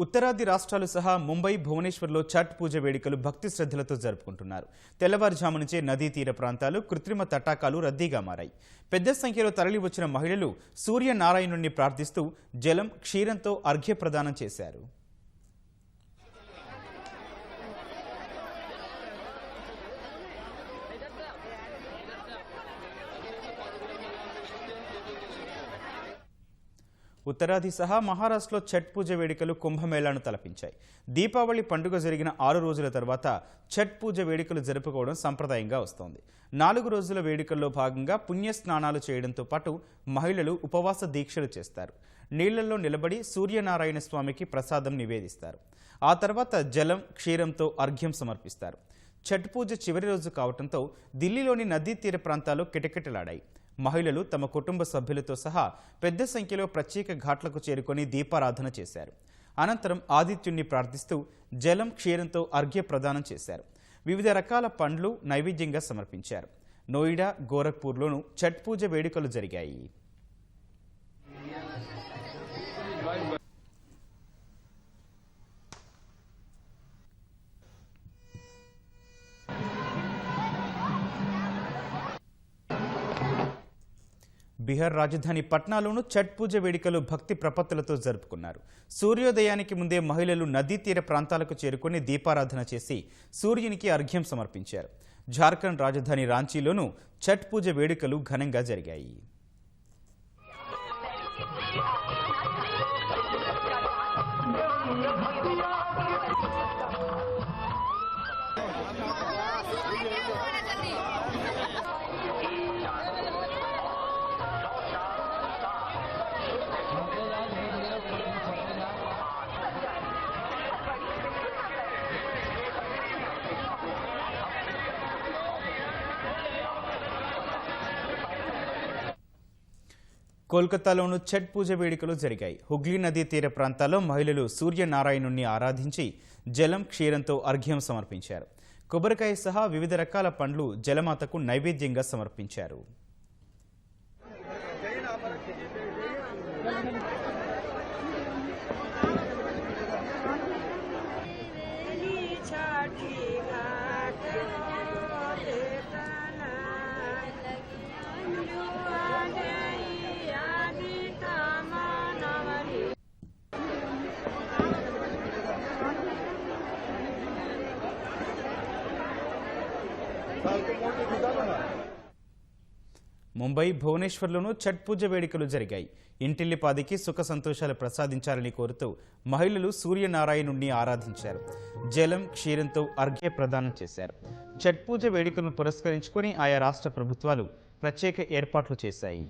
ఉత్తరాది రాష్ట్రాలు సహా ముంబై, భువనేశ్వర్లో ఛట్ పూజ వేడుకలు భక్తి శ్రద్ధలతో జరుపుకుంటున్నారు. తెల్లవారుజాము నుంచే నదీ తీర ప్రాంతాలు కృత్రిమ తటాకాలు రద్దీగా మారాయి. పెద్ద సంఖ్యలో తరలి వచ్చిన మహిళలు సూర్యనారాయణుణ్ణి ప్రార్థిస్తూ జలం, క్షీరంతో అర్ఘ్య ప్రదానం చేశారు. ఉత్తరాది సహా మహారాష్ట్రలో ఛట్ పూజ వేడుకలు కుంభమేళాను తలపించాయి. దీపావళి పండుగ జరిగిన 6 రోజుల తర్వాత ఛట్ పూజ వేడుకలు జరుపుకోవడం సంప్రదాయంగా వస్తోంది. 4 రోజుల వేడుకల్లో భాగంగా పుణ్యస్నానాలు చేయడంతో పాటు మహిళలు ఉపవాస దీక్షలు చేస్తారు. నీళ్లలో నిలబడి సూర్యనారాయణ స్వామికి ప్రసాదం నివేదిస్తారు. ఆ తర్వాత జలం, క్షీరంతో అర్ఘ్యం సమర్పిస్తారు. ఛట్ పూజ చివరి రోజు కావడంతో ఢిల్లీలోని నదీ తీర ప్రాంతాలు కిటకిటలాడాయి. మహిళలు తమ కుటుంబ సభ్యులతో సహా పెద్ద సంఖ్యలో ప్రత్యేక ఘాట్లకు చేరుకొని దీపారాధన చేశారు. అనంతరం ఆదిత్యుణ్ణి ప్రార్థిస్తూ జలం, క్షీరంతో అర్ఘ్య ప్రదానం చేశారు. వివిధ రకాల పండ్లు నైవేద్యంగా సమర్పించారు. నోయిడా, గోరఖ్పూర్లోనూ ఛట్ పూజ వేడుకలు జరిగాయి. బీహార్ రాజధాని పట్నాలోనూ ఛట్ పూజ వేడుకలు భక్తి ప్రపత్తులతో జరుపుకున్నారు. సూర్యోదయానికి ముందే మహిళలు నదీ తీర ప్రాంతాలకు చేరుకుని దీపారాధన చేసి సూర్యునికి అర్ఘ్యం సమర్పించారు. జార్ఖండ్ రాజధాని రాంచీలోనూ ఛట్ పూజ వేడుకలు ఘనంగా జరిగాయి. కోల్కతాలోనూ ఛట్ పూజ వేడుకలు జరిగాయి. హుగ్లీ నదీ తీర ప్రాంతాల్లో మహిళలు సూర్యనారాయణుణ్ణి ఆరాధించి జలం, క్షీరంతో అర్ఘ్యం సమర్పించారు. కొబ్బరికాయ సహా వివిధ రకాల పండ్లు జలమాతకు నైవేద్యంగా సమర్పించారు. ముంబై, భువనేశ్వర్లోనూ ఛట్ పూజ వేడుకలు జరిగాయి. ఇంటిల్లిపాదికి సుఖ సంతోషాలు ప్రసాదించాలని కోరుతూ మహిళలు సూర్యనారాయణుణ్ణి ఆరాధించారు. జలం, క్షీరంతో అర్ఘ్య ప్రదానం చేశారు. ఛట్ పూజ వేడుకలను పురస్కరించుకొని ఆయా రాష్ట్ర ప్రభుత్వాలు ప్రత్యేక ఏర్పాట్లు చేశాయి.